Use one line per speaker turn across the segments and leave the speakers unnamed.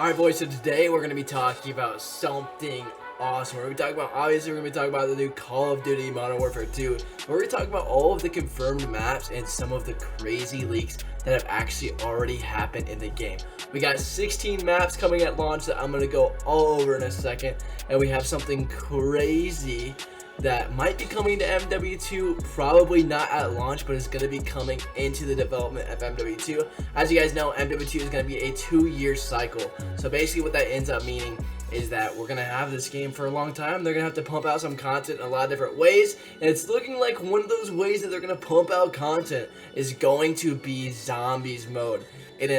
Alright boys, so today we're going to be talking about something awesome. We're going to be talking about, obviously we're going to be talking about the new Call of Duty Modern Warfare 2. We're going to talk about all of the confirmed maps and some of the crazy leaks that have actually already happened in the game. We got 16 maps coming at launch that I'm going to go all over in a second. And we have something crazy that might be coming to MW2, probably not at launch, but it's going to be coming into the development of MW2. As you guys know, MW2 is going to be a 2-year cycle. So basically what that ends up meaning is that we're going to have this game for a long time. They're going to have to pump out some content in a lot of different ways, and it's looking like one of those ways that they're going to pump out content is going to be zombies mode. In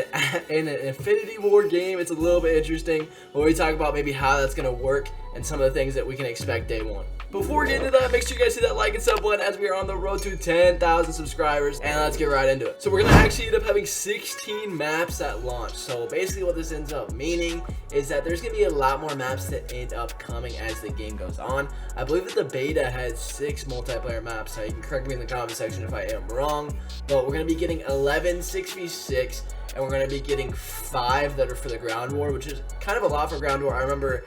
an Infinity War game, it's a little bit interesting, but we talk about maybe how that's going to work and some of the things that we can expect day one. Before we get into that, make sure you guys hit that like and sub button as we are on the road to 10,000 subscribers, and let's get right into it. So we're going to actually end up having 16 maps at launch. So basically what this ends up meaning is that there's going to be a lot more maps that end up coming as the game goes on. I believe that the beta had 6 multiplayer maps, so you can correct me in the comment section if I am wrong, but we're going to be getting 11 6v6, and we're going to be getting 5 that are for the ground war, which is kind of a lot for ground war. I remember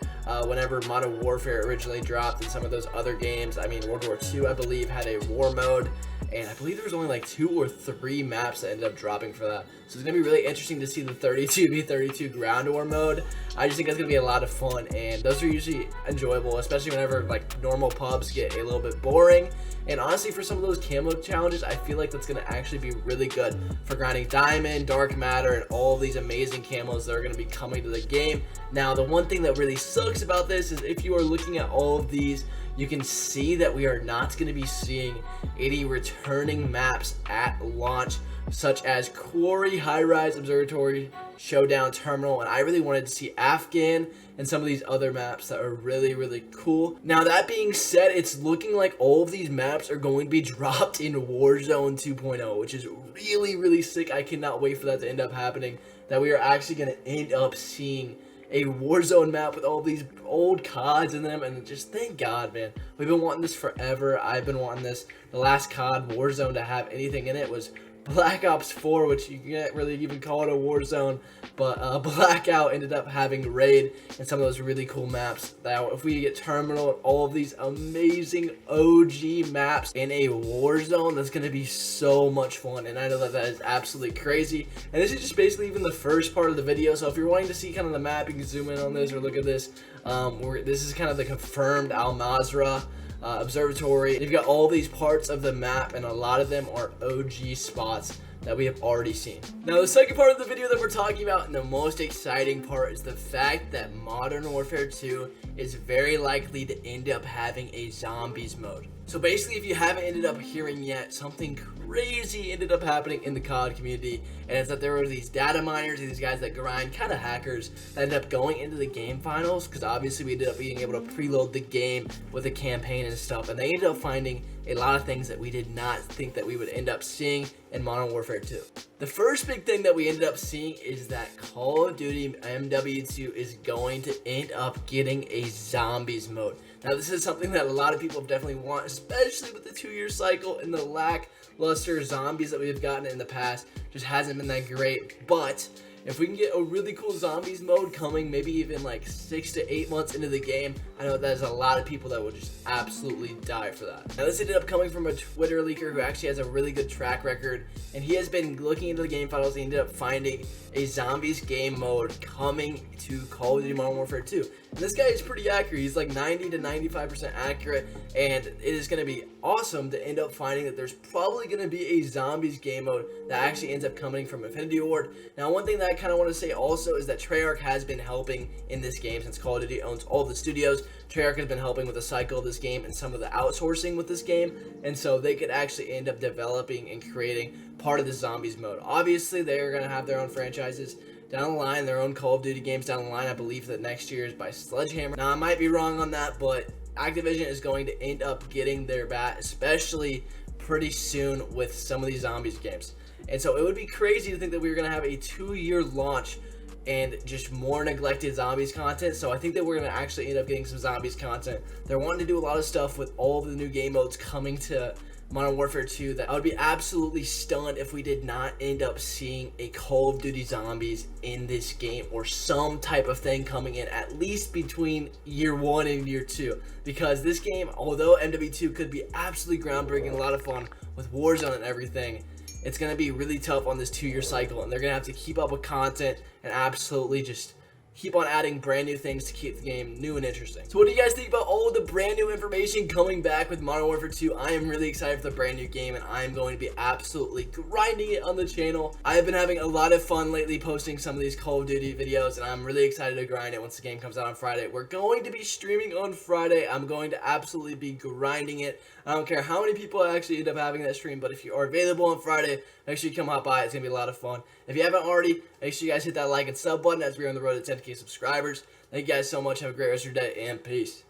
whenever Modern Warfare originally dropped and some of those other games, I mean World War II I believe had a war mode, and I believe there was only like 2 or 3 maps that ended up dropping for that. So it's going to be really interesting to see the 32v32 ground war mode. I just think that's going to be a lot of fun, and those are usually enjoyable, especially whenever like normal pubs get a little bit boring. And honestly, for some of those camo challenges, I feel like that's going to actually be really good for grinding diamond, dark matter, and all of these amazing camos that are going to be coming to the game. Now, the one thing that really sucks about this is if you are looking at all of these, you can see that we are not going to be seeing any returning maps at launch, such as Quarry, High Rise, Observatory, Showdown, Terminal, and I really wanted to see Afghan and some of these other maps that are really, really cool. Now, that being said, it's looking like all of these maps are going to be dropped in Warzone 2.0, which is really, really sick. I cannot wait for that to end up happening, that we are actually going to end up seeing a Warzone map with all these old CODs in them, and just thank God, man. We've been wanting this forever. I've been wanting this. The last COD Warzone to have anything in it was Black Ops 4, which you can't really even call it a Warzone, but Blackout ended up having Raid and some of those really cool maps. Now, if we get Terminal and all of these amazing OG maps in a Warzone, that's going to be so much fun, and I know that that is absolutely crazy. And this is just basically even the first part of the video, so if you're wanting to see kind of the map, you can zoom in on this or look at this. This is kind of the confirmed Al Mazrah Observatory. And you've got all these parts of the map, and a lot of them are OG spots that we have already seen. Now, the second part of the video that we're talking about, and the most exciting part, is the fact that Modern Warfare 2 is very likely to end up having a zombies mode. So basically, if you haven't ended up hearing yet, something crazy ended up happening in the COD community, and it's that there were these data miners, these guys that grind, kind of hackers, that ended up going into the game finals, because obviously we ended up being able to preload the game with a campaign and stuff, and they ended up finding a lot of things that we did not think that we would end up seeing in Modern Warfare 2. The first big thing that we ended up seeing is that Call of Duty MW2 is going to end up getting a zombies mode. Now, this is something that a lot of people definitely want, especially with the 2-year cycle and the lackluster zombies that we've gotten in the past. Just hasn't been that great, but if we can get a really cool zombies mode coming, maybe even like 6 to 8 months into the game, I know there's a lot of people that will just absolutely die for that. Now, this ended up coming from a Twitter leaker who actually has a really good track record, and he has been looking into the game files. He ended up finding a zombies game mode coming to Call of Duty Modern Warfare 2. And this guy is pretty accurate. He's like 90 to 95% accurate, and it is going to be awesome to end up finding that there's probably going to be a zombies game mode that actually ends up coming from Infinity Ward. Now, one thing that I kind of want to say also is that Treyarch has been helping in this game since Call of Duty owns all the studios. Treyarch has been helping with the cycle of this game and some of the outsourcing with this game, and so they could actually end up developing and creating part of the zombies mode. Obviously, they're going to have their own franchises down the line, their own Call of Duty games down the line. I believe that next year is by Sledgehammer. Now, I might be wrong on that, but Activision is going to end up getting their bat, especially pretty soon with some of these zombies games. And so it would be crazy to think that we were going to have a 2-year launch and just more neglected zombies content. So I think that we're going to actually end up getting some zombies content. They're wanting to do a lot of stuff with all of the new game modes coming to Modern Warfare 2 that I would be absolutely stunned if we did not end up seeing a Call of Duty Zombies in this game, or some type of thing coming in at least between year 1 and year 2, because this game, although MW2 could be absolutely groundbreaking, a lot of fun with Warzone and everything, it's going to be really tough on this 2-year cycle, and they're going to have to keep up with content and absolutely just keep on adding brand new things to keep the game new and interesting. So what do you guys think about all of the brand new information coming back with Modern Warfare 2? I am really excited for the brand new game, and I am going to be absolutely grinding it on the channel. I have been having a lot of fun lately posting some of these Call of Duty videos, and I'm really excited to grind it once the game comes out on Friday. We're going to be streaming on Friday. I'm going to absolutely be grinding it. I don't care how many people actually end up having that stream, but if you are available on Friday, make sure you come hop by. It's going to be a lot of fun. If you haven't already, make sure you guys hit that like and sub button as we're on the road to 10K subscribers. Thank you guys so much. Have a great rest of your day, and peace.